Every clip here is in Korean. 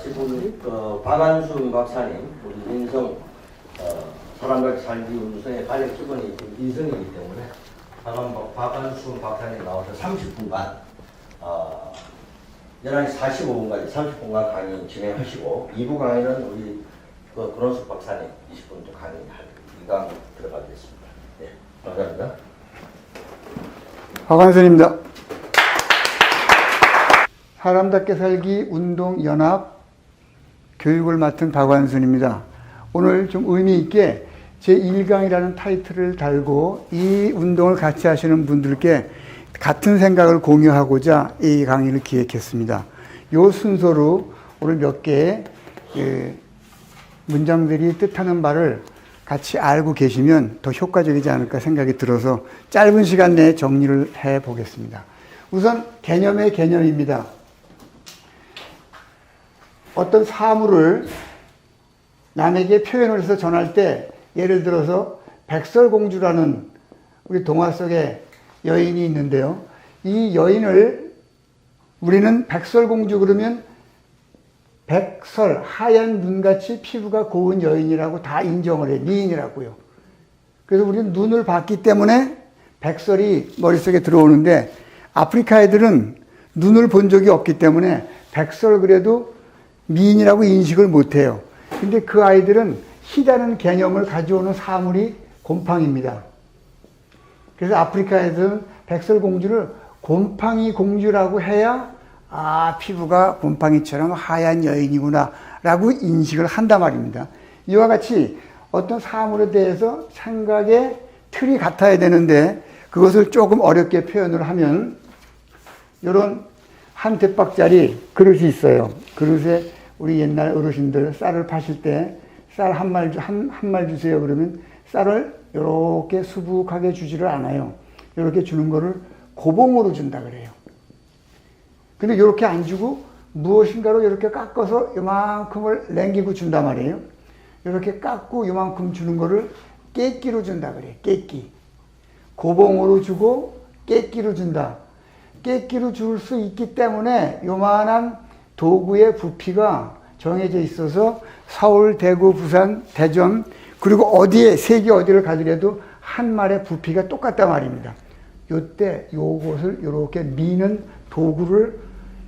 지금 박안순 박사님, 우리 인성 사람들 살기 운동의 발력 기본이 2성이기 때문에 박안순 박사님 나와서 30분간 11시 45분까지 30분간 강의 진행하시고 2부 강의는 우리 권원숙 박사님 20분 또 강의할 이 강의 들어가겠습니다. 네, 감사합니다. 박완순입니다. 사람답게 살기 운동연합 교육을 맡은 박완순입니다. 오늘 좀 의미 있게 제1강이라는 타이틀을 달고 이 운동을 같이 하시는 분들께 같은 생각을 공유하고자 이 강의를 기획했습니다. 이 순서로 오늘 몇 개의 문장들이 뜻하는 바를 같이 알고 계시면 더 효과적이지 않을까 생각이 들어서 짧은 시간 내에 정리를 해 보겠습니다. 우선 개념의 개념입니다. 어떤 사물을 남에게 표현을 해서 전할 때 예를 들어서 백설공주라는 우리 동화 속에 여인이 있는데요. 이 여인을 우리는 백설공주 그러면 백설, 하얀 눈같이 피부가 고운 여인이라고 다 인정을 해. 미인이라고요. 그래서 우리는 눈을 봤기 때문에 백설이 머릿속에 들어오는데 아프리카 애들은 눈을 본 적이 없기 때문에 백설 그래도 미인이라고 인식을 못해요. 근데 그 아이들은 희라는 개념을 가져오는 사물이 곰팡입니다. 그래서 아프리카 애들은 백설공주를 곰팡이 공주라고 해야 피부가 곰팡이처럼 하얀 여인이구나 라고 인식을 한단 말입니다. 이와 같이 어떤 사물에 대해서 생각의 틀이 같아야 되는데 그것을 조금 어렵게 표현을 하면 이런 한 대박짜리 그릇이 있어요. 그릇에 우리 옛날 어르신들 쌀을 파실 때 쌀 한 말 주세요 그러면 쌀을 이렇게 수북하게 주지를 않아요. 이렇게 주는 거를 고봉으로 준다 그래요. 근데 이렇게 안 주고 무엇인가로 이렇게 깎아서 이만큼을 남기고 준단 말이에요. 이렇게 깎고 이만큼 주는 거를 깨끼로 준다 그래요. 깨끼. 고봉으로 주고 깨끼로 준다. 깨끼로 줄 수 있기 때문에 요만한 도구의 부피가 정해져 있어서 서울, 대구, 부산, 대전 그리고 어디에 세계 어디를 가더라도 한 말의 부피가 똑같단 말입니다. 요때 요것을 이렇게 미는 도구를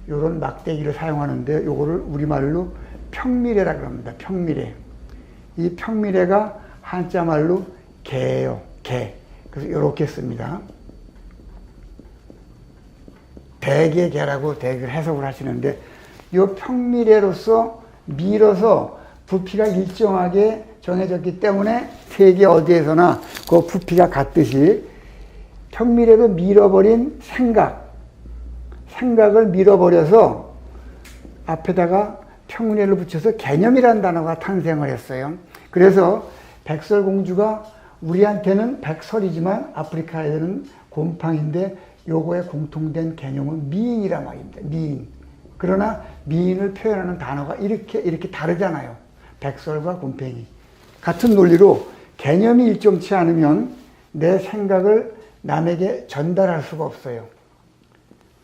요런 막대기를 사용하는데 요거를 우리말로 평미래라고 합니다. 평미래. 이 평미래가 한자말로 개예요. 개. 그래서 이렇게 씁니다. 대개개라고 대개 해석을 하시는데 이 평미래로서 밀어서 부피가 일정하게 정해졌기 때문에 세계 어디에서나 그 부피가 같듯이 평미래로 밀어버린 생각을 밀어버려서 앞에다가 평미래를 붙여서 개념이라는 단어가 탄생을 했어요. 그래서 백설공주가 우리한테는 백설이지만 아프리카에서는 곰팡인데 요거에 공통된 개념은 미인이란 말입니다. 미인. 그러나 미인을 표현하는 단어가 이렇게 다르잖아요. 백설과 곰팡이. 같은 논리로 개념이 일정치 않으면 내 생각을 남에게 전달할 수가 없어요.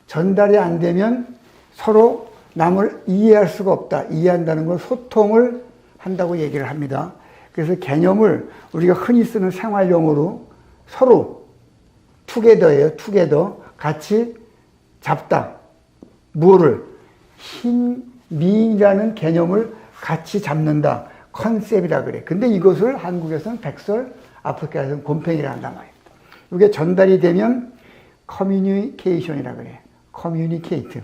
전달이 안 되면 서로 남을 이해할 수가 없다. 이해한다는 건 소통을 한다고 얘기를 합니다. 그래서 개념을 우리가 흔히 쓰는 생활용어로 서로 투게더예요. 투게더. 같이 잡다. 뭐를? 미인이라는 개념을 같이 잡는다. 컨셉이라 그래. 근데 이것을 한국에서는 백설, 아프리카에서는 곰팡이라 한단 말입니다. 이게 전달이 되면 커뮤니케이션이라 그래. 커뮤니케이트.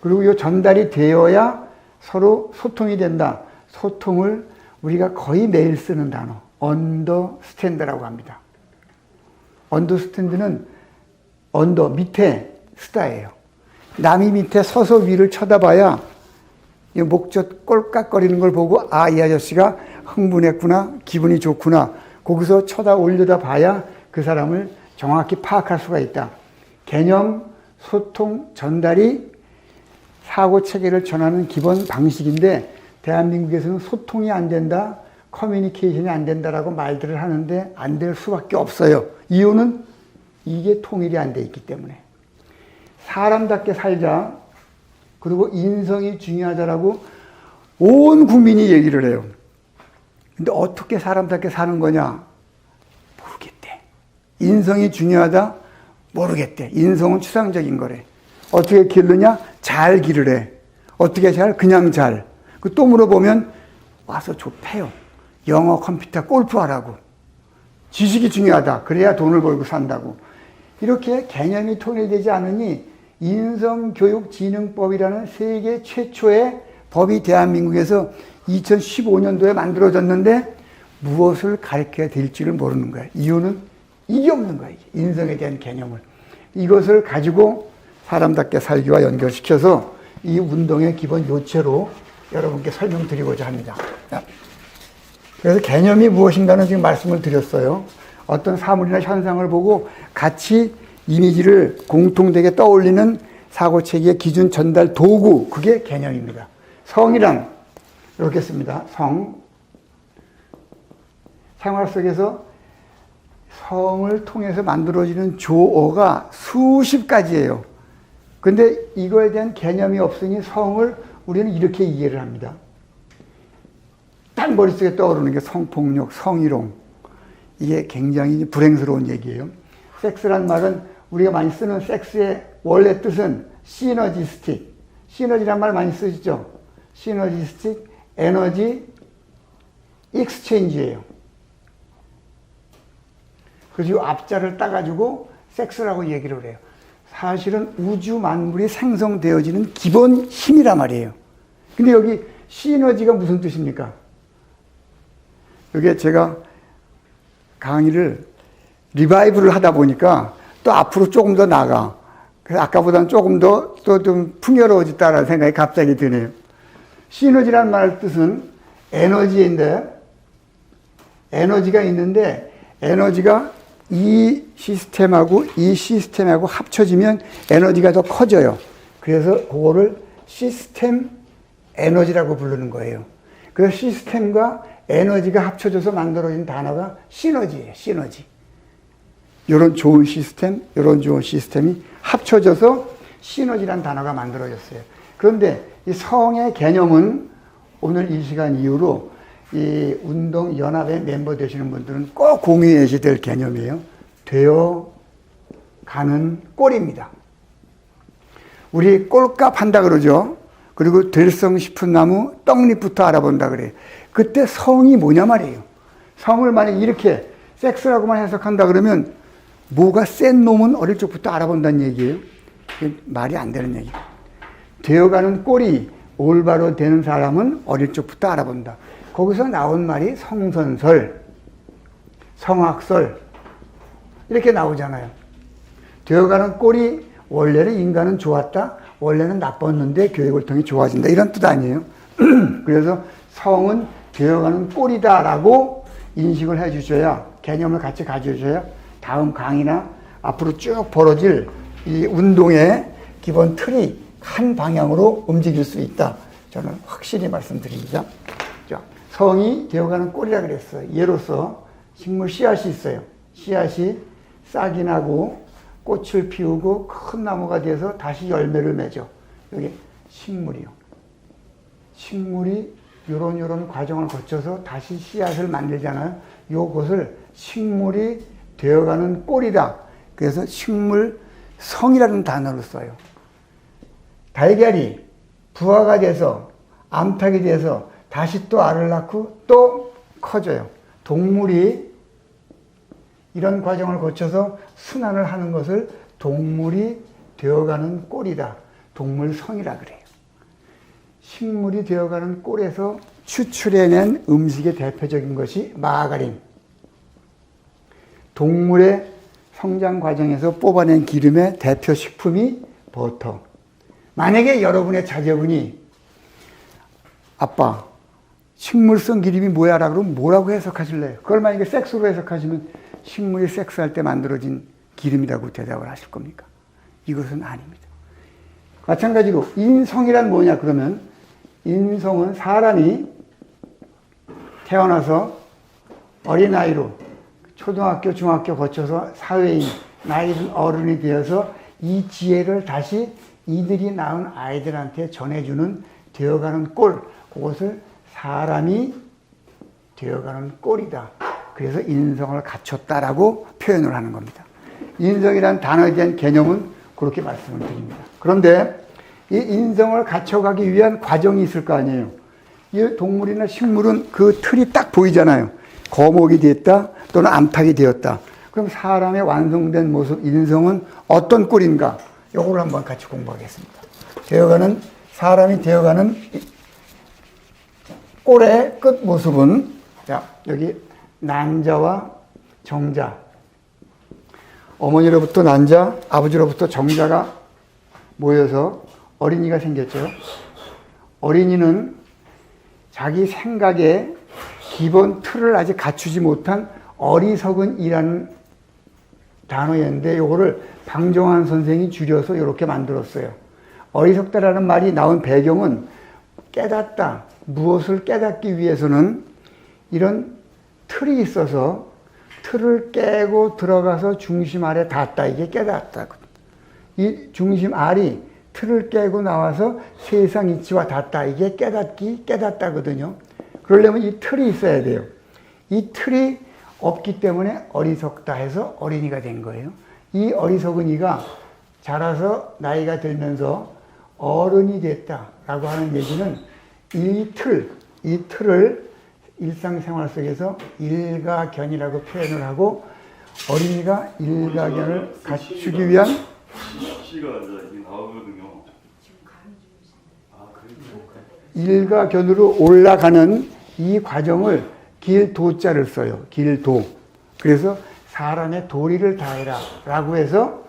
그리고 이 전달이 되어야 서로 소통이 된다. 소통을 우리가 거의 매일 쓰는 단어. 언더스탠드라고 합니다. 언더스탠드는 언더, 밑에 쓰다예요. 남이 밑에 서서 위를 쳐다봐야 이 목젖 꼴깍거리는 걸 보고 이 아저씨가 흥분했구나, 기분이 좋구나. 거기서 쳐다 올려다 봐야 그 사람을 정확히 파악할 수가 있다. 개념, 소통, 전달이 사고 체계를 전하는 기본 방식인데 대한민국에서는 소통이 안 된다, 커뮤니케이션이 안 된다라고 말들을 하는데 안 될 수밖에 없어요. 이유는 이게 통일이 안 돼 있기 때문에. 사람답게 살자. 그리고 인성이 중요하다라고 온 국민이 얘기를 해요. 근데 어떻게 사람답게 사는 거냐? 모르겠대. 인성이 중요하다? 모르겠대. 인성은 추상적인 거래. 어떻게 기르냐? 잘 기르래. 어떻게 잘? 그냥 잘. 또 물어보면 와서 좁혀요. 영어, 컴퓨터, 골프 하라고. 지식이 중요하다. 그래야 돈을 벌고 산다고. 이렇게 개념이 통일되지 않으니 인성교육진흥법이라는 세계 최초의 법이 대한민국에서 2015년도에 만들어졌는데 무엇을 가르쳐야 될지를 모르는 거야. 이유는 이게 없는 거야. 인성에 대한 개념을. 이것을 가지고 사람답게 살기와 연결시켜서 이 운동의 기본 요체로 여러분께 설명드리고자 합니다. 그래서 개념이 무엇인가는 지금 말씀을 드렸어요. 어떤 사물이나 현상을 보고 같이 이미지를 공통되게 떠올리는 사고체계의 기준 전달 도구, 그게 개념입니다. 성이란 이렇게 씁니다. 성. 생활 속에서 성을 통해서 만들어지는 조어가 수십 가지예요. 근데 이거에 대한 개념이 없으니 성을 우리는 이렇게 이해를 합니다. 딱 머릿속에 떠오르는 게 성폭력, 성희롱. 이게 굉장히 불행스러운 얘기예요. 섹스란 말은 우리가 많이 쓰는 섹스의 원래 뜻은 시너지스틱. 시너지란 말 많이 쓰시죠? 시너지스틱 에너지 익스체인지예요. 그래서 이 앞자를 따가지고 섹스라고 얘기를 해요. 사실은 우주 만물이 생성되어지는 기본 힘이란 말이에요. 근데 여기 시너지가 무슨 뜻입니까? 여기 제가 강의를 리바이브를 하다 보니까 또 앞으로 조금 더 나가. 그래서 아까보다는 조금 더 또 좀 풍요로워졌다라는 생각이 갑자기 드네요. 시너지라는 말 뜻은 에너지인데, 에너지가 있는데, 에너지가 이 시스템하고 합쳐지면 에너지가 더 커져요. 그래서 그거를 시스템 에너지라고 부르는 거예요. 그래서 시스템과 에너지가 합쳐져서 만들어진 단어가 시너지예요. 시너지. 이런 좋은 시스템, 이런 좋은 시스템이 합쳐져서 시너지라는 단어가 만들어졌어요. 그런데 이 성의 개념은 오늘 이 시간 이후로 이 운동연합의 멤버 되시는 분들은 꼭 공유해야 될 개념이에요. 되어가는 꼴입니다. 우리 꼴값 한다 그러죠. 그리고 될성 싶은 나무 떡잎부터 알아본다 그래요. 그때 성이 뭐냐 말이에요. 성을 만약 이렇게 섹스라고만 해석한다 그러면 뭐가 센 놈은 어릴 적부터 알아본다는 얘기예요. 말이 안 되는 얘기예요. 되어가는 꼴이 올바로 되는 사람은 어릴 적부터 알아본다. 거기서 나온 말이 성선설, 성악설 이렇게 나오잖아요. 되어가는 꼴이 원래는 인간은 좋았다, 원래는 나빴는데 교육을 통해 좋아진다 이런 뜻 아니에요. 그래서 성은 되어가는 꼴이다라고 인식을 해주셔야, 개념을 같이 가져주셔야 다음 강의나 앞으로 쭉 벌어질 이 운동의 기본 틀이 한 방향으로 움직일 수 있다. 저는 확실히 말씀드립니다. 자, 성이 되어가는 꼴이라 그랬어요. 예로서 식물 씨앗이 있어요. 씨앗이 싹이 나고 꽃을 피우고 큰 나무가 돼서 다시 열매를 맺어. 여기 식물이요. 식물이 요런 과정을 거쳐서 다시 씨앗을 만들잖아요. 요것을 식물이 되어가는 꼴이다. 그래서 식물성이라는 단어를 써요. 달걀이 부화가 돼서 암탉이 돼서 다시 또 알을 낳고 또 커져요. 동물이 이런 과정을 거쳐서 순환을 하는 것을 동물이 되어가는 꼴이다. 동물성이라 그래요. 식물이 되어가는 꼴에서 추출해낸 음식의 대표적인 것이 마가린. 동물의 성장 과정에서 뽑아낸 기름의 대표 식품이 버터. 만약에 여러분의 자녀분이 아빠, 식물성 기름이 뭐야? 라고 그러면 뭐라고 해석하실래요? 그걸 만약에 섹스로 해석하시면 식물이 섹스할 때 만들어진 기름이라고 대답을 하실 겁니까? 이것은 아닙니다. 마찬가지로 인성이란 뭐냐 그러면 인성은 사람이 태어나서 어린아이로 초등학교, 중학교 거쳐서 사회인, 나이 든 어른이 되어서 이 지혜를 다시 이들이 낳은 아이들한테 전해주는 되어가는 꼴, 그것을 사람이 되어가는 꼴이다. 그래서 인성을 갖췄다라고 표현을 하는 겁니다. 인성이라는 단어에 대한 개념은 그렇게 말씀을 드립니다. 그런데 이 인성을 갖춰가기 위한 과정이 있을 거 아니에요. 이 동물이나 식물은 그 틀이 딱 보이잖아요. 거목이 됐다 또는 암탉이 되었다. 그럼 사람의 완성된 모습, 인성은 어떤 꼴인가? 요걸 한번 같이 공부하겠습니다. 사람이 되어가는 꼴의 끝 모습은, 자, 여기 난자와 정자. 어머니로부터 난자, 아버지로부터 정자가 모여서 어린이가 생겼죠. 어린이는 자기 생각의 기본 틀을 아직 갖추지 못한 어리석은이라는 단어였는데 요거를 방정환 선생이 줄여서 이렇게 만들었어요. 어리석다라는 말이 나온 배경은 깨닫다, 무엇을 깨닫기 위해서는 이런 틀이 있어서 틀을 깨고 들어가서 중심 아래 닿았다. 이게 깨닫다거든. 이 중심 알이 틀을 깨고 나와서 세상 이치와 닿았다. 이게 깨닫다거든요. 그러려면 이 틀이 있어야 돼요. 이 틀이 없기 때문에 어리석다 해서 어린이가 된 거예요. 이 어리석은이가 자라서 나이가 들면서 어른이 됐다라고 하는 얘기는 이 틀을 일상생활 속에서 일가견이라고 표현을 하고, 어린이가 일가견을 갖추기 위한 시가 이제 나오거든요. 일가견으로 올라가는 이 과정을 길도자를 써요. 길도. 그래서 사람의 도리를 다해라 라고 해서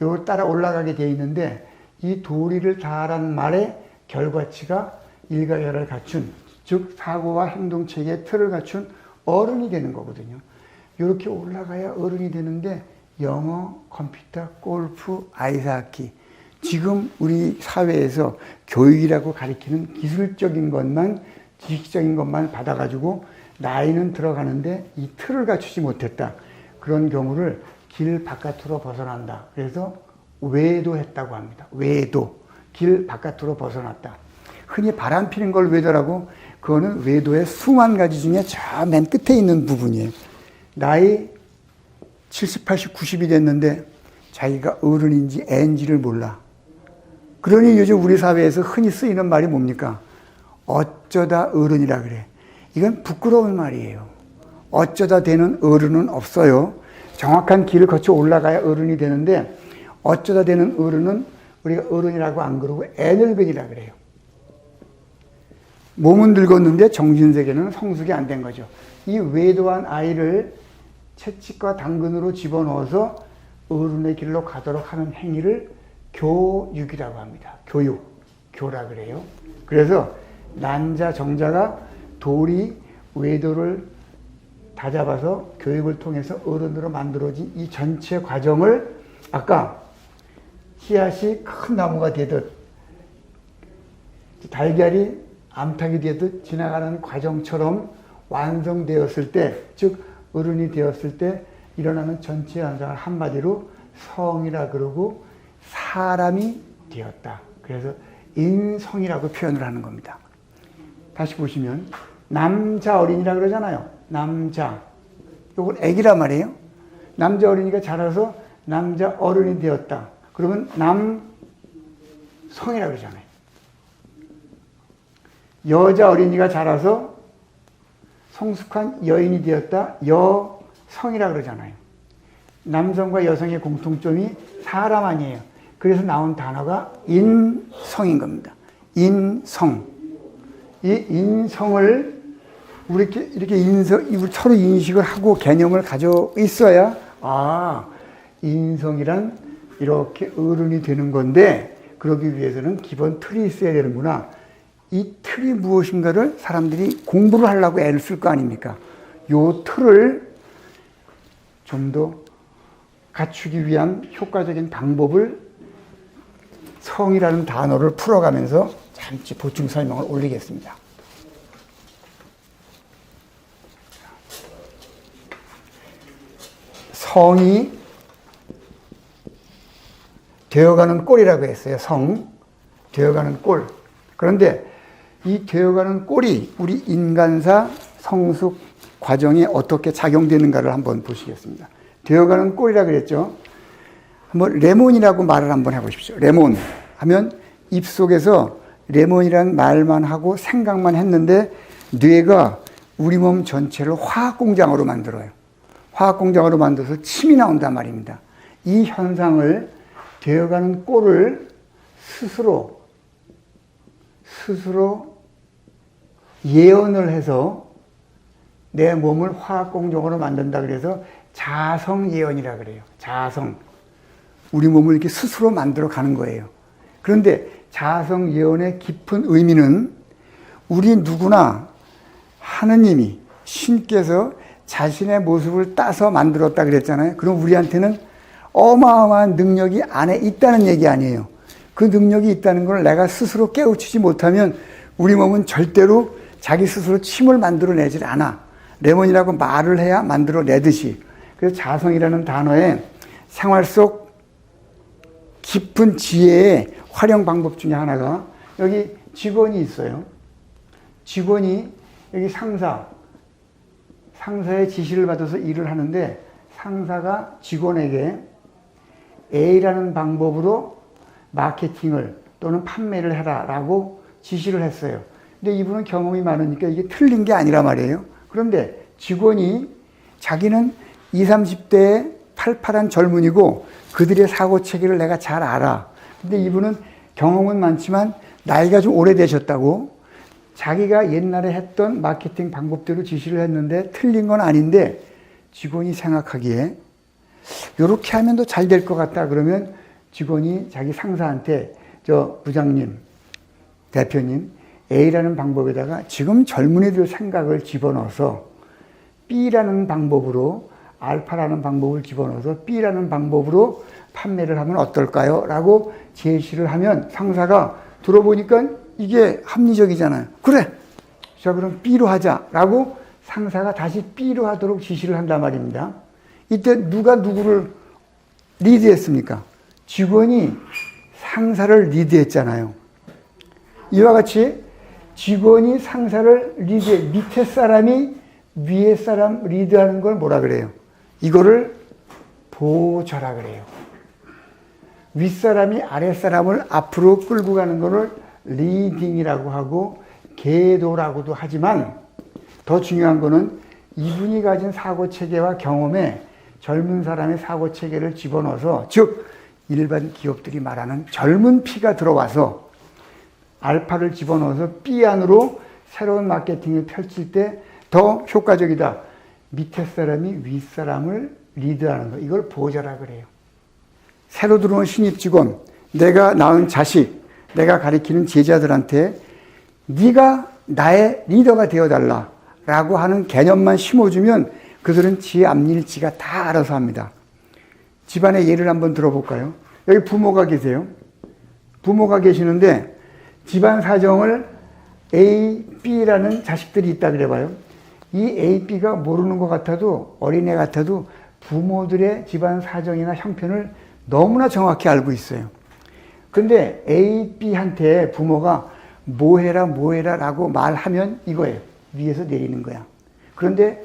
요 따라 올라가게 돼 있는데, 이 도리를 다하라는 말의 결과치가 일가견을 갖춘, 즉 사고와 행동체계의 틀을 갖춘 어른이 되는 거거든요. 이렇게 올라가야 어른이 되는데 영어, 컴퓨터, 골프, 아이스하키, 지금 우리 사회에서 교육이라고 가리키는 기술적인 것만, 지식적인 것만 받아가지고 나이는 들어가는데 이 틀을 갖추지 못했다. 그런 경우를 길 바깥으로 벗어난다. 그래서 외도했다고 합니다. 외도. 길 바깥으로 벗어났다. 흔히 바람 피는 걸 외도라고, 그거는 외도의 수만 가지 중에 저 맨 끝에 있는 부분이에요. 나이 70, 80, 90이 됐는데 자기가 어른인지 애인지를 몰라. 그러니 요즘 우리 사회에서 흔히 쓰이는 말이 뭡니까? 어쩌다 어른이라 그래. 이건 부끄러운 말이에요. 어쩌다 되는 어른은 없어요. 정확한 길을 거쳐 올라가야 어른이 되는데, 어쩌다 되는 어른은 우리가 어른이라고 안 그러고 애늙은이라 그래요. 몸은 늙었는데 정신세계는 성숙이 안 된 거죠. 이 외도한 아이를 채찍과 당근으로 집어넣어서 어른의 길로 가도록 하는 행위를 교육이라고 합니다. 교라 그래요. 그래서 난자, 정자가 도리, 외도를 다잡아서 교육을 통해서 어른으로 만들어진 이 전체 과정을 아까 씨앗이 큰 나무가 되듯 달걀이 암탉이 되듯 지나가는 과정처럼 완성되었을 때, 즉 어른이 되었을 때 일어나는 전체 현상을 한마디로 성이라 그러고 사람이 되었다. 그래서 인성이라고 표현을 하는 겁니다. 다시 보시면 남자 어린이라 그러잖아요. 남자. 이건 애기란 말이에요. 남자 어린이가 자라서 남자 어른이 되었다. 그러면 남성이라 그러잖아요. 여자 어린이가 자라서 성숙한 여인이 되었다. 여성이라 그러잖아요. 남성과 여성의 공통점이 사람 아니에요. 그래서 나온 단어가 인성인 겁니다. 인성. 이 인성을 이렇게 서로 인식을 하고 개념을 가져 있어야, 인성이란 이렇게 어른이 되는 건데, 그러기 위해서는 기본 틀이 있어야 되는구나. 이 틀이 무엇인가를 사람들이 공부를 하려고 애를 쓸 거 아닙니까? 요 틀을 좀 더 갖추기 위한 효과적인 방법을 성이라는 단어를 풀어가면서 잠시 보충 설명을 올리겠습니다. 성이 되어가는 꼴이라고 했어요. 성, 되어가는 꼴. 그런데 이 되어가는 꼴이 우리 인간사 성숙 과정에 어떻게 작용되는가를 한번 보시겠습니다. 되어가는 꼴이라고 그랬죠. 한번 레몬이라고 말을 한번 해보십시오. 레몬 하면 입속에서 레몬이라는 말만 하고 생각만 했는데 뇌가 우리 몸 전체를 화학공장으로 만들어요. 화학공장으로 만들어서 침이 나온단 말입니다. 이 현상을 되어가는 꼴을 스스로 예언을 해서 내 몸을 화학공정으로 만든다 그래서 자성예언이라 그래요. 자성. 우리 몸을 이렇게 스스로 만들어 가는 거예요. 그런데 자성예언의 깊은 의미는 우리 누구나 하느님이 신께서 자신의 모습을 따서 만들었다 그랬잖아요. 그럼 우리한테는 어마어마한 능력이 안에 있다는 얘기 아니에요. 그 능력이 있다는 걸 내가 스스로 깨우치지 못하면 우리 몸은 절대로 자기 스스로 침을 만들어내질 않아. 레몬이라고 말을 해야 만들어내듯이. 그래서 자성이라는 단어에 생활 속 깊은 지혜의 활용 방법 중에 하나가 여기 직원이 있어요. 직원이 여기 상사의 지시를 받아서 일을 하는데 상사가 직원에게 A라는 방법으로 마케팅을 또는 판매를 해라 라고 지시를 했어요. 근데 이분은 경험이 많으니까 이게 틀린 게 아니라 말이에요. 그런데 직원이 자기는 20, 30대의 팔팔한 젊은이고 그들의 사고체계를 내가 잘 알아. 근데 이분은 경험은 많지만 나이가 좀 오래되셨다고 자기가 옛날에 했던 마케팅 방법대로 지시를 했는데 틀린 건 아닌데 직원이 생각하기에 이렇게 하면 더 잘 될 것 같다. 그러면 직원이 자기 상사한테 저 부장님, 대표님 A라는 방법에다가 지금 젊은이들 생각을 집어넣어서 B라는 방법으로 알파라는 방법을 집어넣어서 B라는 방법으로 판매를 하면 어떨까요? 라고 제시를 하면 상사가 들어보니까 이게 합리적이잖아요. 그래! 자, 그럼 B로 하자. 라고 상사가 다시 B로 하도록 지시를 한단 말입니다. 이때 누가 누구를 리드했습니까? 직원이 상사를 리드했잖아요. 이와 같이 직원이 상사를 리드해, 밑에 사람이 위에 사람 리드하는 걸 뭐라 그래요? 이거를 보좌라 그래요. 윗사람이 아랫사람을 앞으로 끌고 가는 거를 리딩이라고 하고 계도라고도 하지만 더 중요한 거는 이분이 가진 사고체계와 경험에 젊은 사람의 사고체계를 집어넣어서 즉 일반 기업들이 말하는 젊은 피가 들어와서 알파를 집어넣어서 B 안으로 새로운 마케팅을 펼칠 때 더 효과적이다. 밑에 사람이 윗사람을 리드하는 거. 이걸 보좌라 그래요. 새로 들어온 신입 직원, 내가 낳은 자식, 내가 가리키는 제자들한테 네가 나의 리더가 되어달라 라고 하는 개념만 심어주면 그들은 지 앞일 지가 다 알아서 합니다. 집안의 예를 한번 들어볼까요? 여기 부모가 계세요. 부모가 계시는데 집안 사정을 A, B라는 자식들이 있다 그래봐요. 이 A, B가 모르는 것 같아도 어린애 같아도 부모들의 집안 사정이나 형편을 너무나 정확히 알고 있어요. 근데 A, B한테 부모가 뭐 해라 라고 말하면 이거예요. 위에서 내리는 거야. 그런데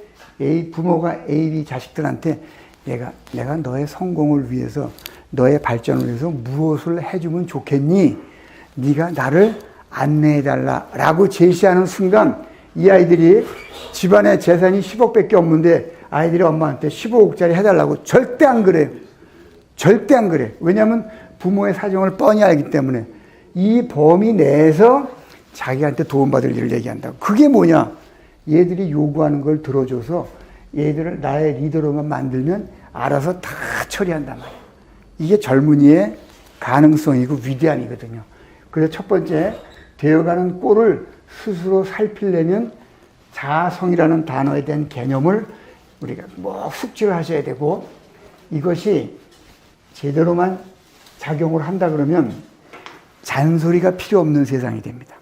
부모가 A, B 자식들한테 내가 너의 성공을 위해서 너의 발전을 위해서 무엇을 해주면 좋겠니? 네가 나를 안내해달라 라고 제시하는 순간 이 아이들이 집안에 재산이 10억밖에 없는데 아이들이 엄마한테 15억짜리 해달라고 절대 안 그래요. 절대 안 그래. 왜냐하면 부모의 사정을 뻔히 알기 때문에 이 범위 내에서 자기한테 도움받을 일을 얘기한다고. 그게 뭐냐? 얘들이 요구하는 걸 들어줘서 얘들을 나의 리더로만 만들면 알아서 다 처리한단 말이에요. 이게 젊은이의 가능성이고 위대함이거든요. 그래서 첫 번째, 되어가는 꼴을 스스로 살피려면 자성이라는 단어에 대한 개념을 우리가 숙지를 하셔야 되고 이것이 제대로만 작용을 한다 그러면 잔소리가 필요 없는 세상이 됩니다.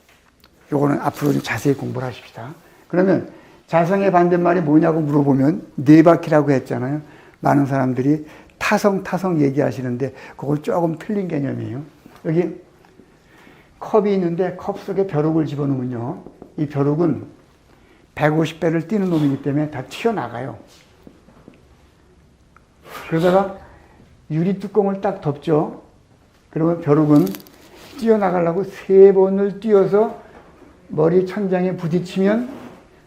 요거는 앞으로 좀 자세히 공부를 하십시다. 그러면 자성의 반대말이 뭐냐고 물어보면 네 바퀴라고 했잖아요. 많은 사람들이 타성 얘기하시는데 그건 조금 틀린 개념이에요. 여기 컵이 있는데 컵 속에 벼룩을 집어넣으면요. 이 벼룩은 150배를 뛰는 놈이기 때문에 다 튀어나가요. 그러다가 유리 뚜껑을 딱 덮죠. 그러면 벼룩은 뛰어나가려고 3번을 뛰어서 머리 천장에 부딪히면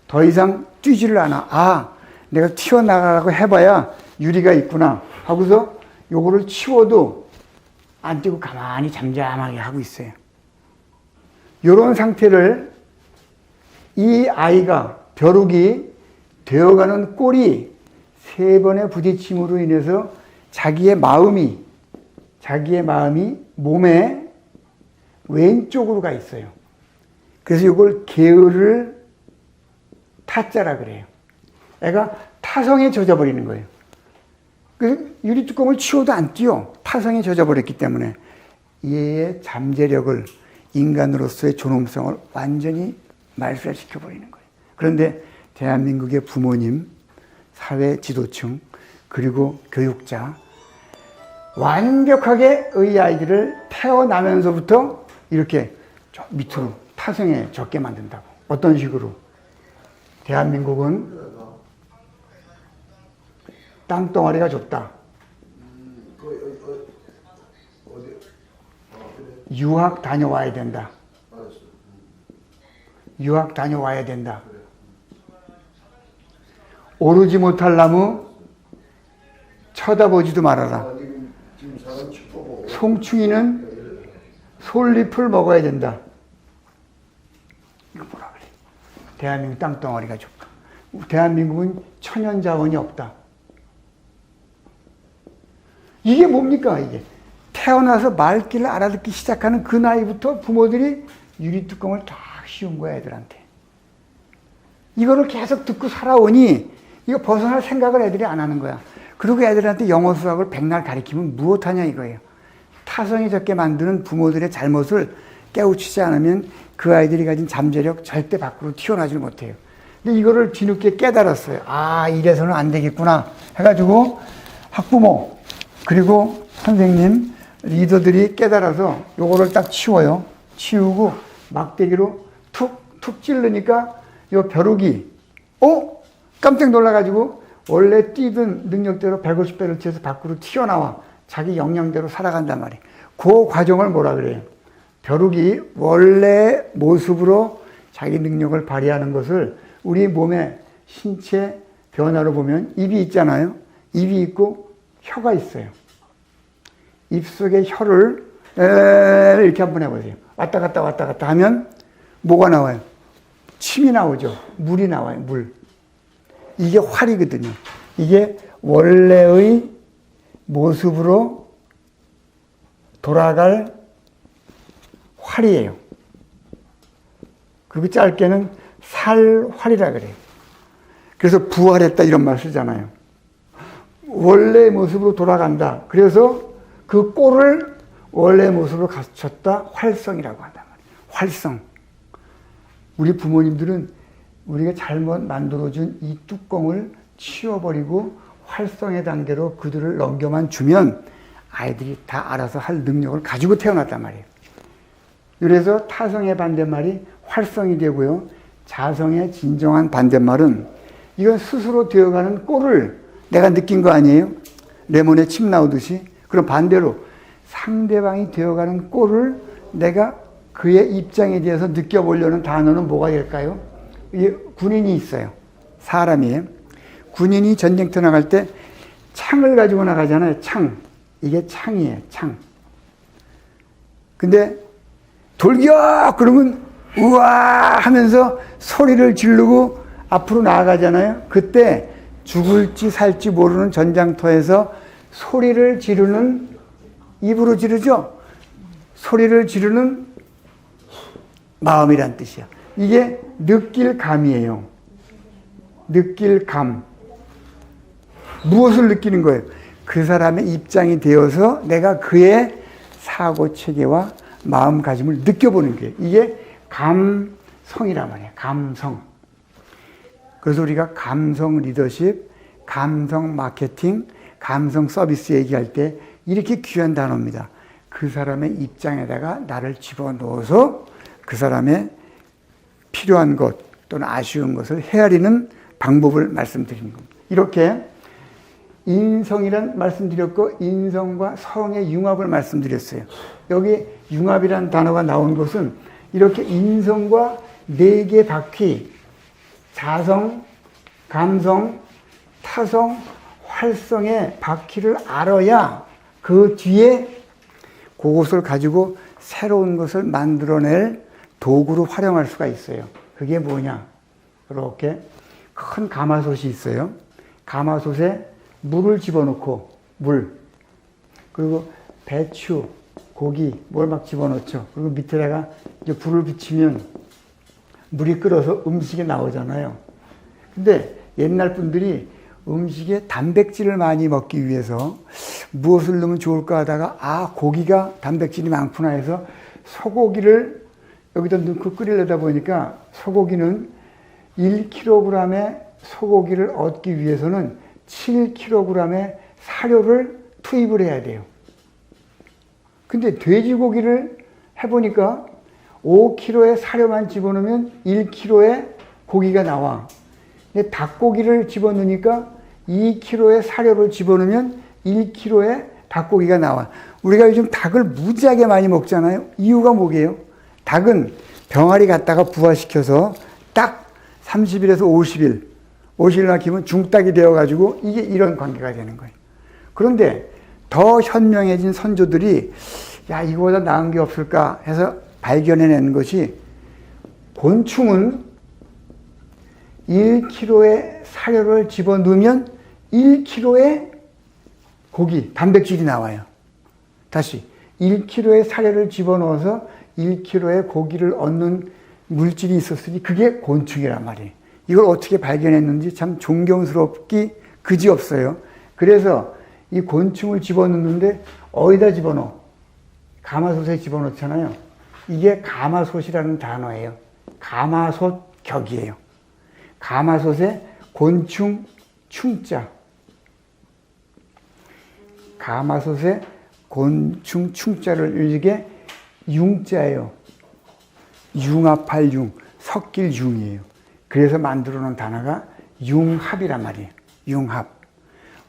더 이상 뛰지를 않아. 아, 내가 튀어나가라고 해봐야 유리가 있구나 하고서 요거를 치워도 안 뛰고 가만히 잠잠하게 하고 있어요. 요런 상태를 이 아이가 벼룩이 되어가는 꼴이 3번의 부딪힘으로 인해서 자기의 마음이 몸의 왼쪽으로 가 있어요. 그래서 이걸 게으를 타짜라 그래요. 애가 타성에 젖어버리는 거예요. 그래서 유리뚜껑을 치워도 안 뛰어. 타성에 젖어버렸기 때문에 얘의 잠재력을, 인간으로서의 존엄성을 완전히 말살시켜버리는 거예요. 그런데 대한민국의 부모님, 사회 지도층, 그리고 교육자, 완벽하게 이 아이들을 태어나면서부터 이렇게 저 밑으로 타성에 젖게 만든다고. 어떤 식으로? 대한민국은 땅덩어리가 좁다. 유학 다녀와야 된다. 유학 다녀와야 된다. 오르지 못할 나무 쳐다보지도 말아라. 송충이는 솔잎을 먹어야 된다. 이거 뭐라 그래? 대한민국 땅덩어리가 좁다. 대한민국은 천연 자원이 없다. 이게 뭡니까, 이게? 태어나서 말귀를 알아듣기 시작하는 그 나이부터 부모들이 유리뚜껑을 딱 씌운 거야, 애들한테. 이거를 계속 듣고 살아오니 이거 벗어날 생각을 애들이 안 하는 거야. 그리고 애들한테 영어 수학을 백날 가르치면 무엇하냐 이거예요. 타성이 적게 만드는 부모들의 잘못을 깨우치지 않으면 그 아이들이 가진 잠재력 절대 밖으로 튀어나오지 못해요. 근데 이거를 뒤늦게 깨달았어요. 아, 이래서는 안 되겠구나 해가지고 학부모 그리고 선생님, 리더들이 깨달아서 요거를 딱 치워요. 치우고 막대기로 툭툭 찌르니까 요 벼룩이 깜짝 놀라가지고 원래 뛰던 능력대로 150배를 치어서 밖으로 튀어나와 자기 역량대로 살아간단 말이에요. 그 과정을 뭐라 그래요? 벼룩이 원래 모습으로 자기 능력을 발휘하는 것을 우리 몸의 신체 변화로 보면 입이 있잖아요. 입이 있고 혀가 있어요. 입속에 혀를 이렇게 한번 해보세요. 왔다 갔다 하면 뭐가 나와요? 침이 나오죠. 물이 나와요. 물. 이게 활이거든요. 이게 원래의 모습으로 돌아갈 활이에요. 그리고 짧게는 살활이라 그래요. 그래서 부활했다 이런 말 쓰잖아요. 원래 모습으로 돌아간다. 그래서 그 꼴을 원래 모습으로 갖췄다. 활성이라고 한단 말이에요. 활성. 우리 부모님들은 우리가 잘못 만들어준 이 뚜껑을 치워버리고 활성의 단계로 그들을 넘겨만 주면 아이들이 다 알아서 할 능력을 가지고 태어났단 말이에요. 그래서 타성의 반대말이 활성이 되고요. 자성의 진정한 반대말은 이건 스스로 되어가는 꼴을 내가 느낀 거 아니에요? 레몬에 침 나오듯이. 그럼 반대로 상대방이 되어가는 꼴을 내가 그의 입장에 대해서 느껴보려는 단어는 뭐가 될까요? 이게 군인이 있어요. 사람이에요. 군인이 전쟁터 나갈 때 창을 가지고 나가잖아요. 창. 이게 창이에요. 창. 근데 돌격! 그러면 우와! 하면서 소리를 지르고 앞으로 나아가잖아요. 그때 죽을지 살지 모르는 전장터에서 소리를 지르는, 입으로 지르죠? 소리를 지르는 마음이란 뜻이야. 이게 느낄 감이에요. 느낄 감. 무엇을 느끼는 거예요? 그 사람의 입장이 되어서 내가 그의 사고 체계와 마음가짐을 느껴보는 게 이게 감성이란 말이에요. 감성. 그래서 우리가 감성 리더십, 감성 마케팅, 감성 서비스 얘기할 때 이렇게 귀한 단어입니다. 그 사람의 입장에다가 나를 집어넣어서 그 사람의 필요한 것 또는 아쉬운 것을 헤아리는 방법을 말씀드린 겁니다. 이렇게 인성이란 말씀드렸고 인성과 성의 융합을 말씀드렸어요. 여기 융합이라는 단어가 나온 것은 이렇게 인성과 네 개 바퀴 자성, 감성, 타성, 활성의 바퀴를 알아야 그 뒤에 그것을 가지고 새로운 것을 만들어낼 도구로 활용할 수가 있어요. 그게 뭐냐? 이렇게 큰 가마솥이 있어요. 가마솥에 물을 집어넣고 물 그리고 배추, 고기 뭘 막 집어넣죠. 그리고 밑에다가 이제 불을 붙이면 물이 끓어서 음식이 나오잖아요. 근데 옛날 분들이 음식에 단백질을 많이 먹기 위해서 무엇을 넣으면 좋을까 하다가 고기가 단백질이 많구나 해서 소고기를 여기다 넣고 끓이려다 보니까 소고기는 1kg의 소고기를 얻기 위해서는 7kg의 사료를 투입을 해야 돼요. 근데 돼지고기를 해보니까 5kg의 사료만 집어넣으면 1kg의 고기가 나와. 근데 닭고기를 집어넣으니까 2kg의 사료를 집어넣으면 1kg의 닭고기가 나와. 우리가 요즘 닭을 무지하게 많이 먹잖아요. 이유가 뭐게요? 닭은 병아리 갖다가 부화시켜서 딱 30일에서 50일만 키우면 중닭이 되어가지고 이게 이런 관계가 되는 거예요. 그런데 더 현명해진 선조들이 야 이거보다 나은 게 없을까 해서 발견해낸 것이 곤충은 1kg의 사료를 집어넣으면 1kg의 고기, 단백질이 나와요. 다시 1kg의 사료를 집어넣어서 1kg의 고기를 얻는 물질이 있었으니 그게 곤충이란 말이에요. 이걸 어떻게 발견했는지 참 존경스럽기 그지없어요. 그래서 이 곤충을 집어넣는데 어디다 집어넣어? 가마솥에 집어넣잖아요. 이게 가마솥이라는 단어예요. 가마솥 격이에요. 가마솥에 곤충 충자. 가마솥에 곤충 충자를 이게 융자예요. 융합할 융, 섞일 융이에요. 그래서 만들어 놓은 단어가 융합이란 말이에요. 융합.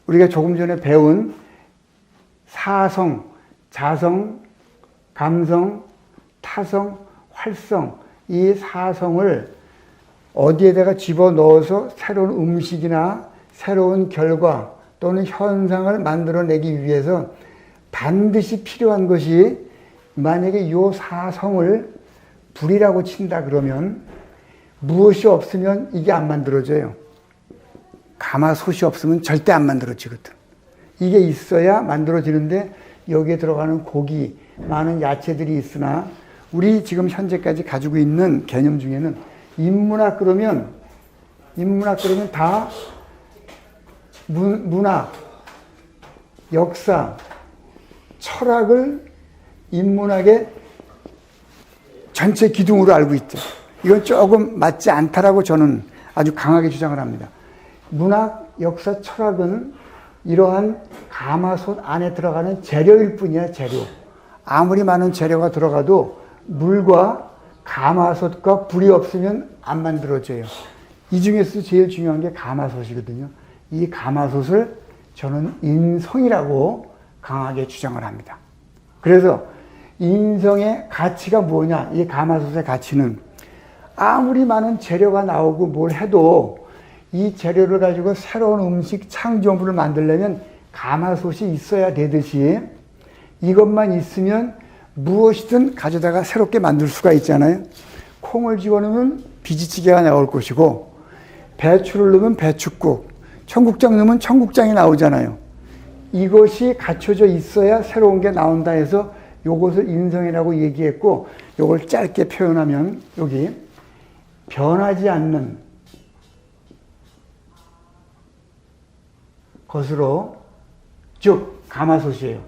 우리가 조금 전에 배운 사성, 자성, 감성, 타성, 활성 이 사성을 어디에다가 집어넣어서 새로운 음식이나 새로운 결과 또는 현상을 만들어내기 위해서 반드시 필요한 것이 만약에 이 사성을 불이라고 친다 그러면 무엇이 없으면 이게 안 만들어져요. 가마솥이 없으면 절대 안 만들어지거든. 이게 있어야 만들어지는데 여기에 들어가는 고기, 많은 야채들이 있으나 우리 지금 현재까지 가지고 있는 개념 중에는 인문학 그러면 다 문학, 역사, 철학을 인문학의 전체 기둥으로 알고 있죠. 이건 조금 맞지 않다라고 저는 아주 강하게 주장을 합니다. 문학, 역사, 철학은 이러한 가마솥 안에 들어가는 재료일 뿐이야, 재료. 아무리 많은 재료가 들어가도 물과 가마솥과 불이 없으면 안 만들어져요. 이 중에서 제일 중요한 게 가마솥이거든요. 이 가마솥을 저는 인성이라고 강하게 주장을 합니다. 그래서 인성의 가치가 뭐냐? 이 가마솥의 가치는 아무리 많은 재료가 나오고 뭘 해도 이 재료를 가지고 새로운 음식 창조물을 만들려면 가마솥이 있어야 되듯이 이것만 있으면 무엇이든 가져다가 새롭게 만들 수가 있잖아요. 콩을 집어넣으면 비지찌개가 나올 것이고 배추를 넣으면 배춧국, 청국장 넣으면 청국장이 나오잖아요. 이것이 갖춰져 있어야 새로운 게 나온다 해서 요것을 인성이라고 얘기했고 요걸 짧게 표현하면 여기 변하지 않는 것으로 즉 가마솥이에요.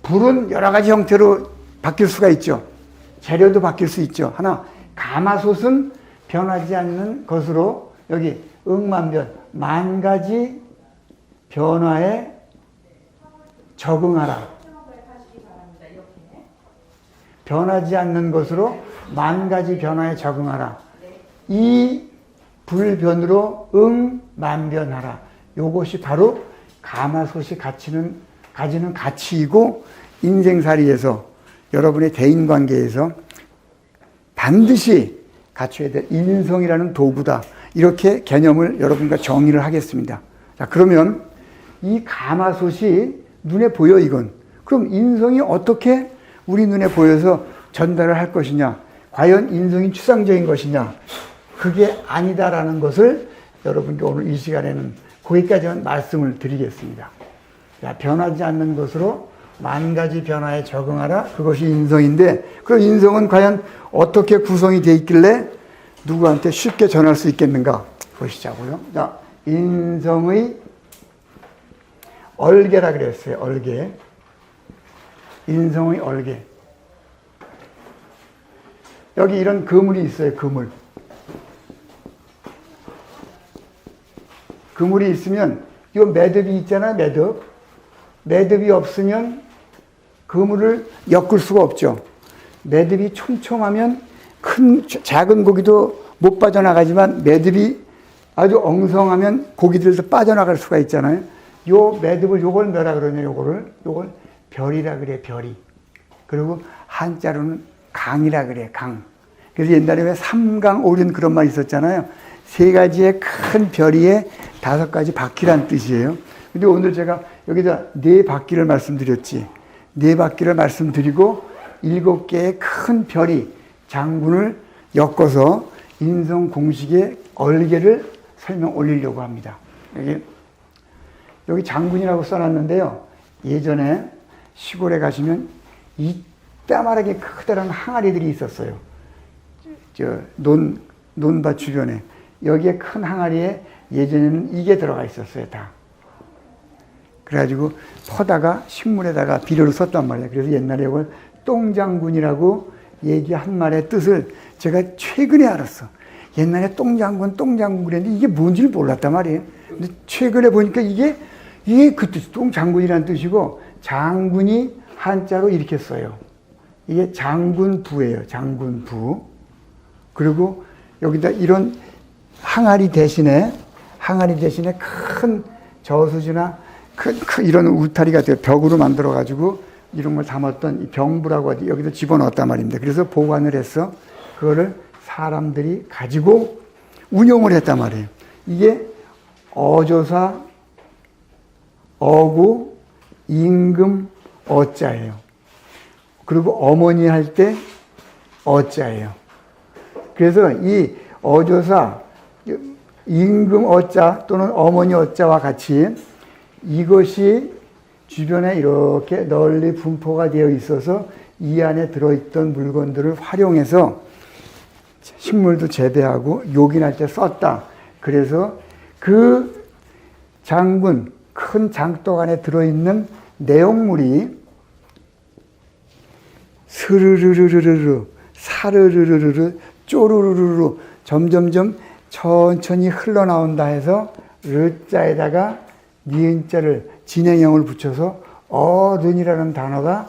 불은 여러 가지 형태로 바뀔 수가 있죠. 재료도 바뀔 수 있죠. 하나 가마솥은 변하지 않는 것으로 여기 억만변 만 가지 변화에 적응하라. 변하지 않는 것으로 만 가지 변화에 적응하라. 이 불변으로 만변하라. 요것이 바로 가마솥이 가지는 가치이고 인생살이에서 여러분의 대인관계에서 반드시 갖춰야 될 인성이라는 도구다. 이렇게 개념을 여러분과 정의를 하겠습니다. 자, 그러면 이 가마솥이 눈에 보여 이건. 그럼 인성이 어떻게 우리 눈에 보여서 전달을 할 것이냐? 과연 인성이 추상적인 것이냐? 그게 아니다라는 것을 여러분께 오늘 이 시간에는 거기까지만 말씀을 드리겠습니다. 자, 변하지 않는 것으로 만 가지 변화에 적응하라. 그것이 인성인데, 그럼 인성은 과연 어떻게 구성이 되어 있길래 누구한테 쉽게 전할 수 있겠는가? 보시자고요. 자, 인성의 얼개라 그랬어요. 얼개. 인성의 얼개. 여기 이런 그물이 있어요. 그물. 그물이 있으면 이 매듭이 있잖아요. 매듭. 매듭이 없으면 그물을 엮을 수가 없죠. 매듭이 촘촘하면 작은 고기도 못 빠져나가지만 매듭이 아주 엉성하면 고기들도 빠져나갈 수가 있잖아요. 요 매듭을 요걸 뭐라 그러냐, 요걸 별이라 그래, 별이. 그리고 한자로는 강이라 그래, 강. 그래서 옛날에 왜 삼강오륜 그런 말 있었잖아요. 세 가지의 큰 별이에 5가지 바퀴란 뜻이에요. 근데 오늘 제가 여기다 4바퀴를 말씀드렸지. 4바퀴를 말씀드리고 7개의 큰 별이 장군을 엮어서 인성 공식의 얼개를 설명 올리려고 합니다. 여기 장군이라고 써놨는데요. 예전에 시골에 가시면 이따만하게 커다란 항아리들이 있었어요. 논밭 주변에. 여기에 큰 항아리에 예전에는 이게 들어가 있었어요, 다. 그래가지고 퍼다가 식물에다가 비료를 썼단 말이에요. 그래서 옛날에 이걸 똥장군이라고 얘기한 말의 뜻을 제가 최근에 알았어. 옛날에 똥장군 그랬는데 이게 뭔지를 몰랐단 말이에요. 근데 최근에 보니까 이게 그 뜻, 똥장군이라는 뜻이고 장군이 한자로 이렇게 써요. 이게 장군부예요. 장군부. 그리고 여기다 이런 항아리 대신에 큰 저수지나 이런 울타리가 돼요. 벽으로 만들어가지고 이런 걸 담았던 이 병부라고 하지, 여기다 집어넣었단 말입니다. 그래서 보관을 해서 그거를 사람들이 가지고 운용을 했단 말이에요. 이게 어조사, 어구, 임금, 어자예요. 그리고 어머니 할 때 어자예요. 그래서 이 어조사, 임금 어자 또는 어머니 어자와 같이 이것이 주변에 이렇게 널리 분포가 되어 있어서 이 안에 들어있던 물건들을 활용해서 식물도 재배하고 요긴할 때 썼다. 그래서 그 장군, 큰 장독 안에 들어있는 내용물이 스르르르르르, 사르르르르, 쪼르르르 점점점 천천히 흘러나온다 해서 르자에다가 니은자를 진행형을 붙여서 어른이라는 단어가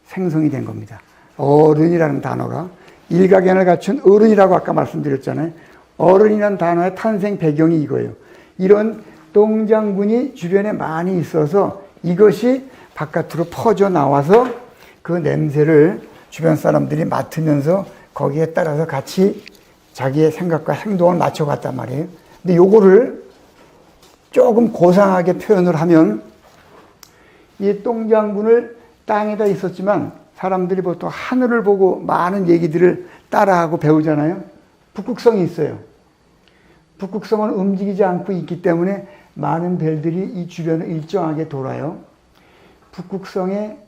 생성이 된 겁니다. 어른이라는 단어가 일가견을 갖춘 어른이라고 아까 말씀드렸잖아요. 어른이라는 단어의 탄생 배경이 이거예요. 이런 똥장군이 주변에 많이 있어서 이것이 바깥으로 퍼져 나와서 그 냄새를 주변 사람들이 맡으면서 거기에 따라서 같이 자기의 생각과 행동을 맞춰갔단 말이에요. 근데 요거를 조금 고상하게 표현을 하면 이 똥장군을 땅에다 있었지만 사람들이 보통 하늘을 보고 많은 얘기들을 따라하고 배우잖아요. 북극성이 있어요. 북극성은 움직이지 않고 있기 때문에 많은 별들이 이 주변을 일정하게 돌아요. 북극성에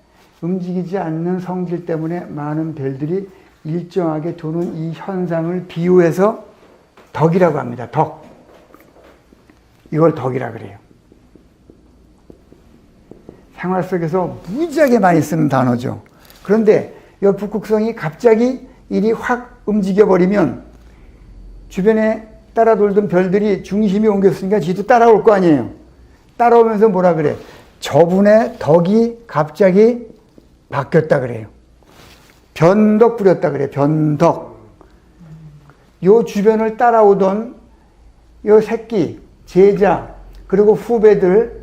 움직이지 않는 성질 때문에 많은 별들이 일정하게 도는 이 현상을 비유해서 덕이라고 합니다. 덕. 이걸 덕이라 그래요. 생활 속에서 무지하게 많이 쓰는 단어죠. 그런데 이 북극성이 갑자기 일이 확 움직여버리면 주변에 따라 돌던 별들이 중심이 옮겼으니까 지도 따라올 거 아니에요. 따라오면서 뭐라 그래? 저분의 덕이 갑자기 바뀌었다 그래요. 변덕 부렸다 그래요. 변덕. 요 주변을 따라오던 요 새끼, 제자, 그리고 후배들,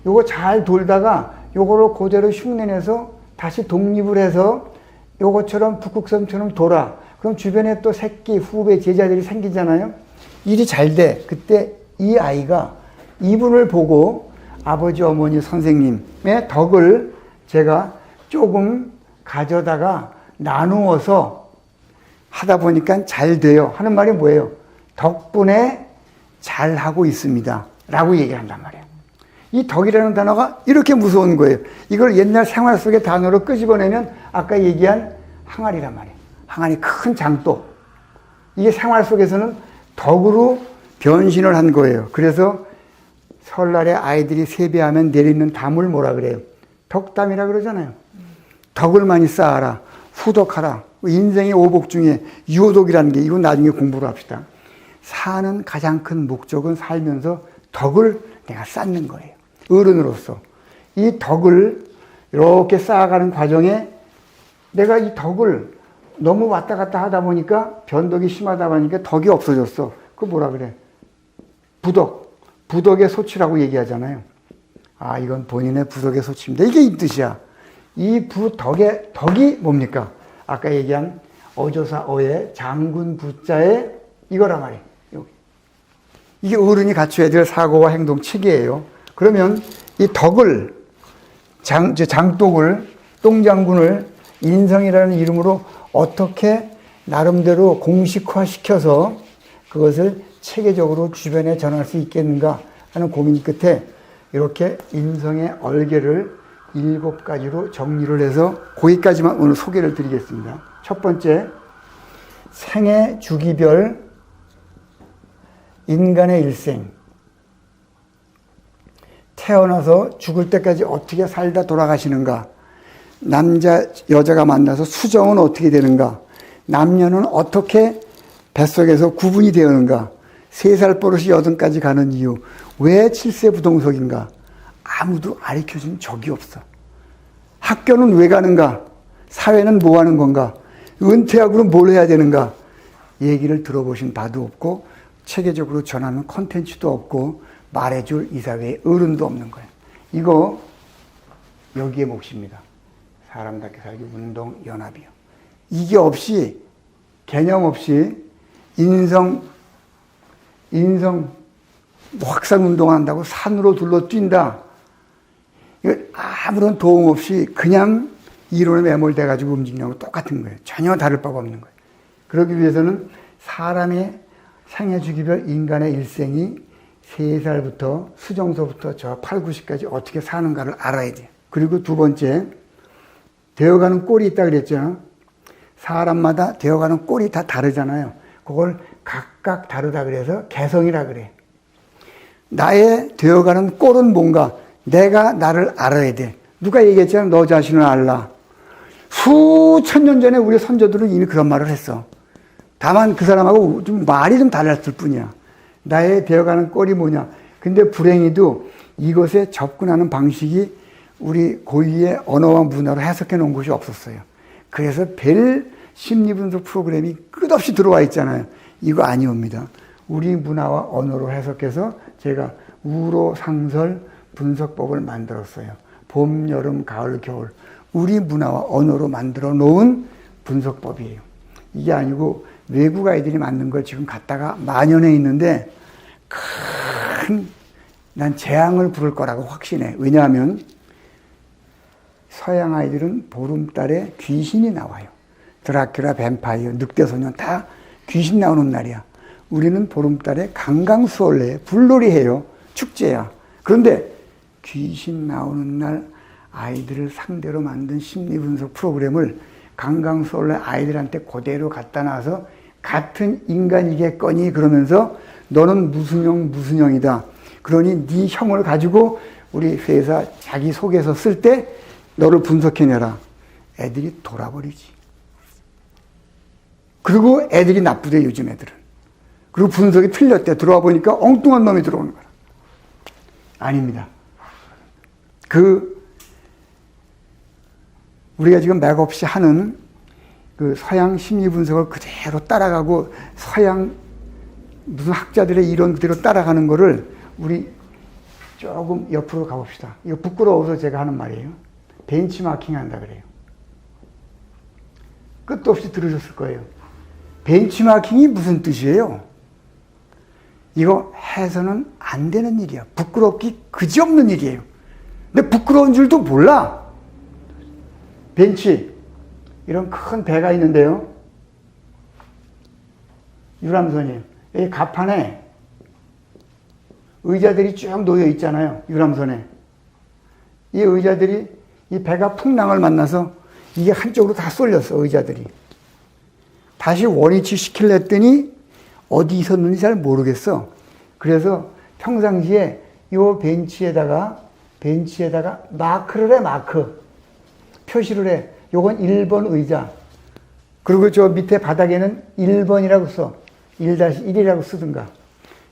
요거 잘 돌다가 요거를 그대로 흉내내서 다시 독립을 해서 요것처럼 북극섬처럼 돌아. 그럼 주변에 또 새끼, 후배, 제자들이 생기잖아요. 일이 잘 돼. 그때 이 아이가 이분을 보고 아버지, 어머니, 선생님의 덕을 제가 조금 가져다가 나누어서 하다 보니까 잘 돼요. 하는 말이 뭐예요? 덕분에 잘하고 있습니다. 라고 얘기를 한단 말이에요. 이 덕이라는 단어가 이렇게 무서운 거예요. 이걸 옛날 생활 속의 단어로 끄집어내면 아까 얘기한 항아리란 말이에요. 항아리 큰 장도. 이게 생활 속에서는 덕으로 변신을 한 거예요. 그래서 설날에 아이들이 세배하면 내리는 담을 뭐라 그래요? 덕담이라 그러잖아요. 덕을 많이 쌓아라. 후덕하라. 인생의 오복 중에 유호덕이라는 게 이건 나중에 공부를 합시다. 사는 가장 큰 목적은 살면서 덕을 내가 쌓는 거예요. 어른으로서. 이 덕을 이렇게 쌓아가는 과정에 내가 이 덕을 너무 왔다 갔다 하다 보니까 변덕이 심하다 보니까 덕이 없어졌어. 그거 뭐라 그래? 부덕. 부덕의 소치라고 얘기하잖아요. 아, 이건 본인의 부덕의 소치입니다. 이게 이 뜻이야. 이 부덕의 덕이 뭡니까? 아까 얘기한 어조사어의 장군 부자의 이거란 말이에요. 여기. 이게 어른이 갖춰야 될 사고와 행동 체계예요. 그러면 이 덕을 장독을 똥장군을 인성이라는 이름으로 어떻게 나름대로 공식화시켜서 그것을 체계적으로 주변에 전할 수 있겠는가 하는 고민 끝에 이렇게 인성의 얼개를 7가지로 정리를 해서 거기까지만 오늘 소개를 드리겠습니다. 첫 번째, 생애 주기별 인간의 일생. 태어나서 죽을 때까지 어떻게 살다 돌아가시는가. 남자, 여자가 만나서 수정은 어떻게 되는가. 남녀는 어떻게 뱃속에서 구분이 되었는가. 3살 버릇이 8까지 가는 이유. 왜 7세 부동석인가. 아무도 가르쳐준 적이 없어. 학교는 왜 가는가? 사회는 뭐 하는 건가? 은퇴하고는 뭘 해야 되는가? 얘기를 들어보신 바도 없고 체계적으로 전하는 콘텐츠도 없고 말해줄 이 사회에 어른도 없는 거예요. 이거 여기에 몫입니다. 사람답게 살기 운동 연합이요. 이게 없이 개념 없이 인성 확산 운동한다고 산으로 둘러 뛴다. 이거 아무런 도움 없이 그냥 이론에 매몰돼 가지고 움직이는 거 똑같은 거예요. 전혀 다를 바가 없는 거예요. 그러기 위해서는 사람의 생애 주기별 인간의 일생이 3살부터 수정서부터 저 8, 90까지 어떻게 사는가를 알아야 돼요. 그리고 두 번째, 되어가는 꼴이 있다 그랬잖아요. 사람마다 되어가는 꼴이 다 다르잖아요. 그걸 각각 다르다 그래서 개성이라 그래. 나의 되어가는 꼴은 뭔가 내가 나를 알아야 돼. 누가 얘기했잖아. 너 자신을 알라. 수천 년 전에 우리 선조들은 이미 그런 말을 했어. 다만 그 사람하고 좀 말이 좀 달랐을 뿐이야. 나의 되어가는 꼴이 뭐냐. 근데 불행히도 이것에 접근하는 방식이 우리 고유의 언어와 문화로 해석해 놓은 곳이 없었어요. 그래서 별 심리분석 프로그램이 끝없이 들어와 있잖아요. 이거 아니옵니다. 우리 문화와 언어로 해석해서 제가 우로 상설 분석법을 만들었어요. 봄, 여름, 가을, 겨울. 우리 문화와 언어로 만들어 놓은 분석법이에요. 이게 아니고 외국 아이들이 만든 걸 지금 갖다가 만연해 있는데 난 재앙을 부를 거라고 확신해. 왜냐하면 서양 아이들은 보름달에 귀신이 나와요. 드라큘라, 뱀파이어, 늑대소년 다 귀신 나오는 날이야. 우리는 보름달에 강강수월래 불놀이 해요. 축제야. 그런데 귀신 나오는 날 아이들을 상대로 만든 심리분석 프로그램을 강강수월래 아이들한테 그대로 갖다 놔서 같은 인간이겠거니 그러면서 너는 무슨 형 무슨 형이다. 그러니 네 형을 가지고 우리 회사 자기 속에서 쓸 때 너를 분석해내라. 애들이 돌아버리지. 그리고 애들이 나쁘대 요즘 애들은. 그리고 분석이 틀렸대. 들어와 보니까 엉뚱한 놈이 들어오는 거야. 아닙니다. 우리가 지금 맥없이 하는 그 서양 심리 분석을 그대로 따라가고 서양 무슨 학자들의 이론 그대로 따라가는 거를 우리 조금 옆으로 가봅시다. 이거 부끄러워서 제가 하는 말이에요. 벤치마킹 한다 그래요. 끝도 없이 들으셨을 거예요. 벤치마킹이 무슨 뜻이에요? 이거 해서는 안 되는 일이야. 부끄럽기 그지없는 일이에요. 근데 부끄러운 줄도 몰라. 벤치, 이런 큰 배가 있는데요. 유람선이에요. 이 갑판에 의자들이 쭉 놓여 있잖아요. 유람선에. 이 의자들이 이 배가 풍랑을 만나서 이게 한쪽으로 다 쏠렸어, 의자들이. 다시 원위치 시키려 했더니 어디 있었는지 잘 모르겠어. 그래서 평상시에 요 벤치에다가 마크를 해, 마크. 표시를 해. 요건 1번 의자. 그리고 저 밑에 바닥에는 1번이라고 써. 1-1이라고 쓰든가.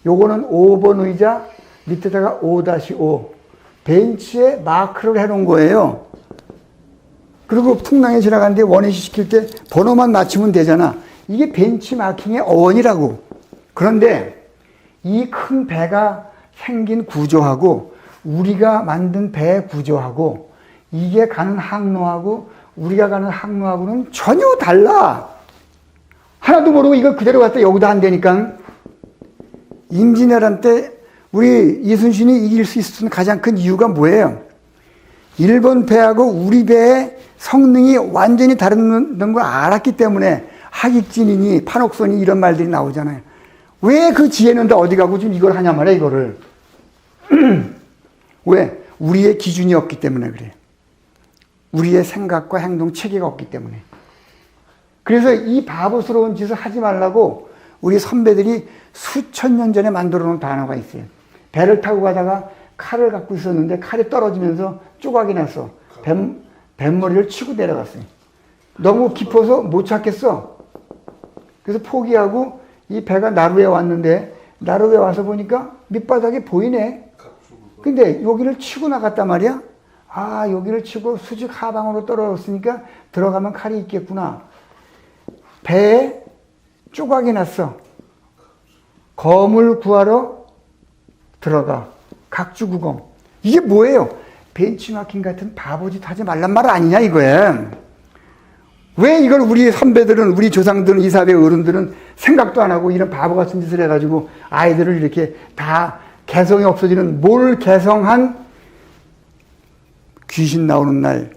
요거는 5번 의자, 밑에다가 5-5. 벤치에 마크를 해 놓은 거예요. 그리고 풍랑이 지나가는데 원위치 시킬 때 번호만 맞추면 되잖아. 이게 벤치마킹의 어원이라고. 그런데 이 큰 배가 생긴 구조하고 우리가 만든 배 구조하고 이게 가는 항로하고 우리가 가는 항로하고는 전혀 달라. 하나도 모르고 이걸 그대로 갖다 여기다 한다니까. 임진왜란 때 우리 이순신이 이길 수 있었던 가장 큰 이유가 뭐예요? 일본 배하고 우리 배의 성능이 완전히 다른 걸 알았기 때문에 하객진이니 판옥선이 이런 말들이 나오잖아요. 왜 그 지혜는 다 어디 가고 지금 이걸 하냐 말이야, 이거를. 왜? 우리의 기준이 없기 때문에 그래요. 우리의 생각과 행동 체계가 없기 때문에. 그래서 이 바보스러운 짓을 하지 말라고 우리 선배들이 수천 년 전에 만들어 놓은 단어가 있어요. 배를 타고 가다가 칼을 갖고 있었는데 칼이 떨어지면서 조각이 났어. 뱃머리를 치고 내려갔어요. 너무 깊어서 못 찾겠어. 그래서 포기하고 이 배가 나루에 왔는데 나루에 와서 보니까 밑바닥이 보이네. 근데 여기를 치고 나갔단 말이야. 아, 여기를 치고 수직 하방으로 떨어졌으니까 들어가면 칼이 있겠구나. 배에 조각이 났어. 검을 구하러 들어가. 각주구검. 이게 뭐예요? 벤치마킹 같은 바보짓 하지 말란 말 아니냐 이거야. 왜 이걸 우리 선배들은, 우리 조상들은, 이사배 어른들은 생각도 안 하고 이런 바보 같은 짓을 해가지고 아이들을 이렇게 다 개성이 없어지는, 뭘 개성한 귀신 나오는 날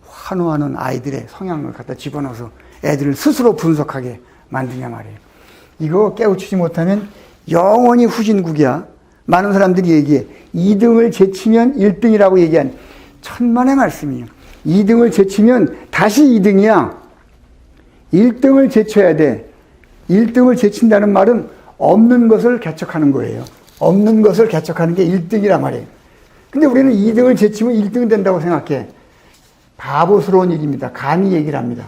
환호하는 아이들의 성향을 갖다 집어넣어서 애들을 스스로 분석하게 만드냐 말이에요. 이거 깨우치지 못하면 영원히 후진국이야. 많은 사람들이 얘기해. 2등을 제치면 1등이라고 얘기한 천만의 말씀이에요. 2등을 제치면 다시 2등이야. 1등을 제쳐야 돼. 1등을 제친다는 말은 없는 것을 개척하는 거예요. 없는 것을 개척하는 게 1등이란 말이에요. 근데 우리는 2등을 제치면 1등 된다고 생각해. 바보스러운 일입니다. 감히 얘기를 합니다.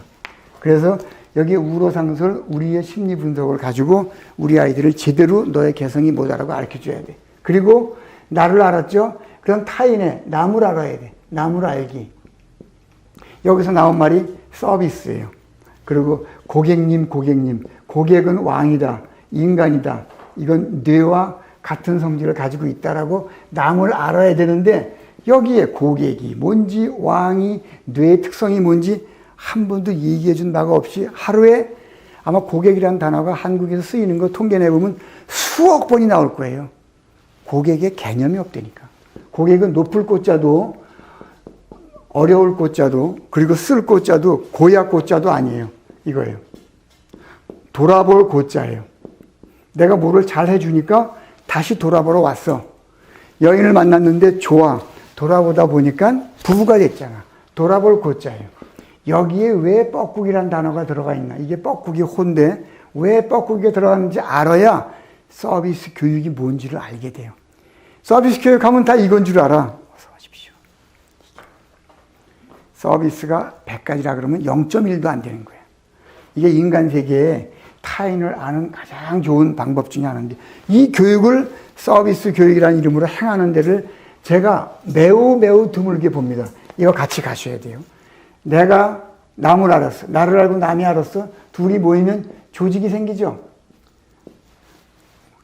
그래서 여기 우로상설, 우리의 심리 분석을 가지고 우리 아이들을 제대로 너의 개성이 뭐다라고 가르쳐줘야 돼. 그리고 나를 알았죠? 그럼 타인의 남을 알아야 돼. 남을 알기. 여기서 나온 말이 서비스예요. 그리고 고객님. 고객은 왕이다. 인간이다. 이건 뇌와 같은 성질을 가지고 있다라고 남을 알아야 되는데 여기에 고객이 뭔지 왕이 뇌의 특성이 뭔지 한 번도 얘기해 준 바가 없이 하루에 아마 고객이라는 단어가 한국에서 쓰이는 거 통계내보면 수억 번이 나올 거예요. 고객의 개념이 없다니까. 고객은 높을 꽃자도 어려울 꽃자도 그리고 쓸 꽃자도 고약 꽃자도 아니에요. 이거예요. 돌아볼 꽃자예요. 내가 뭐를 잘 해주니까 다시 돌아보러 왔어. 여인을 만났는데 좋아. 돌아보다 보니까 부부가 됐잖아. 돌아볼 꽃자예요. 여기에 왜 뻐꾸기란 단어가 들어가 있나? 이게 뻐꾸기 호인데 왜 뻐꾸기가 들어갔는지 알아야 서비스 교육이 뭔지를 알게 돼요. 서비스 교육하면 다 이건 줄 알아. 어서 오십시오. 서비스가 100가지라 그러면 0.1도 안 되는 거예요. 이게 인간 세계에 타인을 아는 가장 좋은 방법 중에 하나인데, 이 교육을 서비스 교육이라는 이름으로 행하는 데를 제가 매우 드물게 봅니다. 이거 같이 가셔야 돼요. 내가 남을 알았어. 나를 알고 남이 알았어. 둘이 모이면 조직이 생기죠.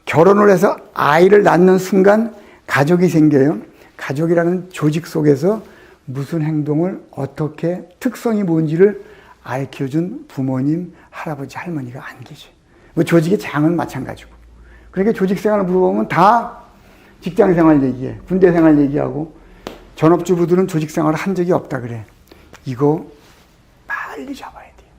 결혼을 해서 아이를 낳는 순간 가족이 생겨요. 가족이라는 조직 속에서 무슨 행동을 어떻게 특성이 뭔지를 알려준 부모님, 할아버지, 할머니가 안 계셔요. 뭐 조직의 장은 마찬가지고. 그러니까 조직 생활을 물어보면 다 직장 생활 얘기해. 군대 생활 얘기하고, 전업주부들은 조직 생활을 한 적이 없다 그래. 이거 빨리 잡아야 돼요.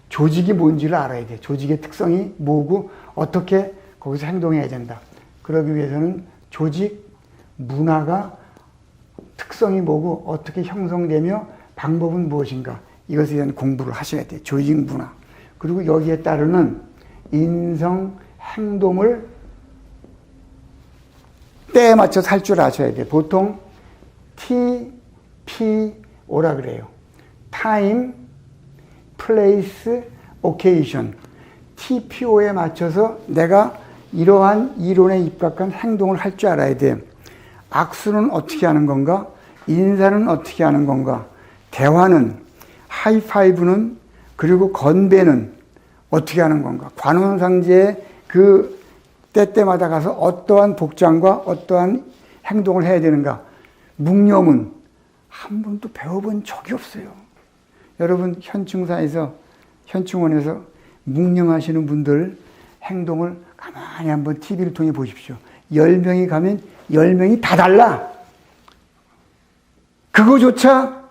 조직이 뭔지를 알아야 돼. 조직의 특성이 뭐고 어떻게 거기서 행동해야 된다. 그러기 위해서는 조직 문화가 특성이 뭐고 어떻게 형성되며 방법은 무엇인가, 이것에 대한 공부를 하셔야 돼요. 조직 문화. 그리고 여기에 따르는 인성, 행동을 때에 맞춰서 할 줄 아셔야 돼요. 보통 TPO라 그래요. Time, Place, Occasion. TPO에 맞춰서 내가 이러한 이론에 입각한 행동을 할 줄 알아야 돼요. 악수는 어떻게 하는 건가? 인사는 어떻게 하는 건가? 대화는, 하이파이브는, 그리고 건배는 어떻게 하는 건가? 관혼상제의 그 때때마다 가서 어떠한 복장과 어떠한 행동을 해야 되는가? 묵념은 한 번도 배워본 적이 없어요. 여러분 현충사에서, 현충원에서 묵념하시는 분들 행동을 가만히 한번 TV를 통해 보십시오. 10명이 가면 10명이 다 달라. 그거조차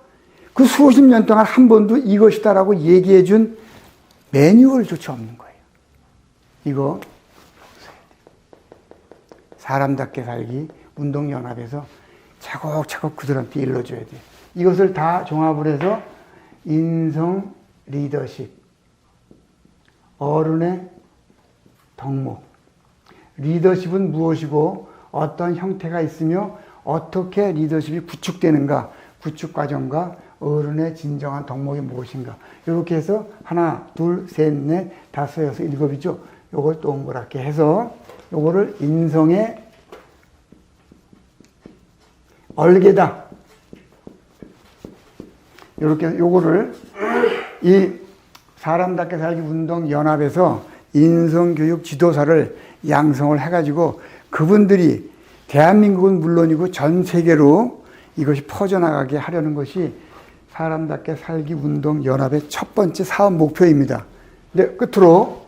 그 수십 년 동안 한 번도 이것이다라고 얘기해 준 매뉴얼조차 없는 거예요. 이거 사람답게 살기 운동연합에서 차곡차곡 그들한테 일러줘야 돼요. 이것을 다 종합을 해서 인성 리더십, 어른의 덕목, 리더십은 무엇이고 어떤 형태가 있으며 어떻게 리더십이 구축되는가, 구축 과정과 어른의 진정한 덕목이 무엇인가, 이렇게 해서 하나, 둘, 셋, 넷, 다섯, 여섯, 일곱이죠. 요걸 동그랗게 해서 요거를 인성의 얼개다. 요렇게 요거를 이 사람답게 살기 운동 연합에서 인성교육 지도사를 양성을 해가지고 그분들이 대한민국은 물론이고 전 세계로 이것이 퍼져나가게 하려는 것이 사람답게 살기 운동 연합의 첫 번째 사업 목표입니다. 근데 끝으로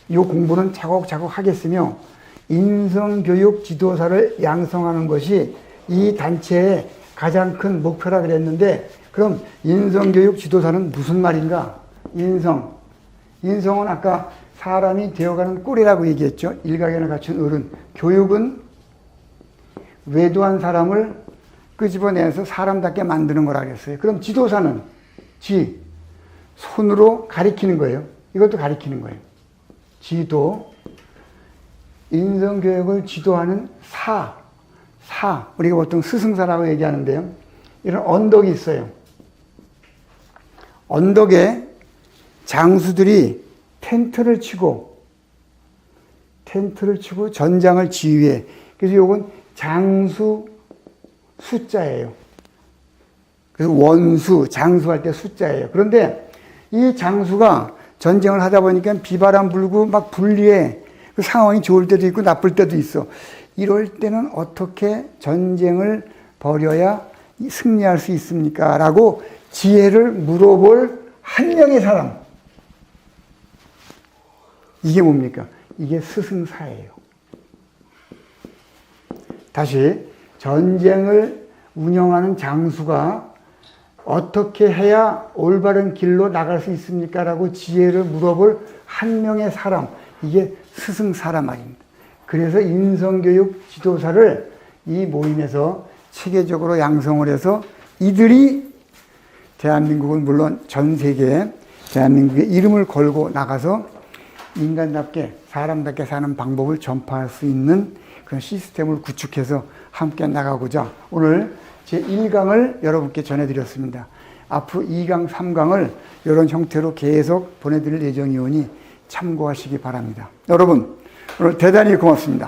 이 공부는 차곡차곡 하겠으며 인성교육 지도사를 양성하는 것이 이 단체의 가장 큰 목표라 그랬는데, 그럼 인성교육 지도사는 무슨 말인가? 인성은 아까 사람이 되어가는 꼴이라고 얘기했죠. 일가견을 갖춘 어른. 교육은 외도한 사람을 끄집어내서 사람답게 만드는 거라고 했어요. 그럼 지도사는 손으로 가리키는 거예요. 이것도 가리키는 거예요. 지도, 인성교육을 지도하는 우리가 보통 스승사라고 얘기하는데요. 이런 언덕이 있어요. 언덕에 장수들이 텐트를 치고 전장을 지휘해. 그래서 요건 장수 숫자예요. 그래서 원수, 장수할 때 숫자예요. 그런데 이 장수가 전쟁을 하다 보니까 비바람 불고 막 불리해. 그 상황이 좋을 때도 있고 나쁠 때도 있어. 이럴 때는 어떻게 전쟁을 벌여야 승리할 수 있습니까? 라고 지혜를 물어볼 한 명의 사람. 이게 뭡니까? 이게 스승사예요. 다시, 전쟁을 운영하는 장수가 어떻게 해야 올바른 길로 나갈 수 있습니까? 라고 지혜를 물어볼 한 명의 사람. 이게 스승사란 말입니다. 그래서 인성교육 지도사를 이 모임에서 체계적으로 양성을 해서 이들이 대한민국은 물론 전 세계에 대한민국의 이름을 걸고 나가서 인간답게 사람답게 사는 방법을 전파할 수 있는 그런 시스템을 구축해서 함께 나가고자 오늘 제1강을 여러분께 전해드렸습니다. 앞으로 2강, 3강을 이런 형태로 계속 보내드릴 예정이오니 참고하시기 바랍니다. 여러분, 오늘 대단히 고맙습니다.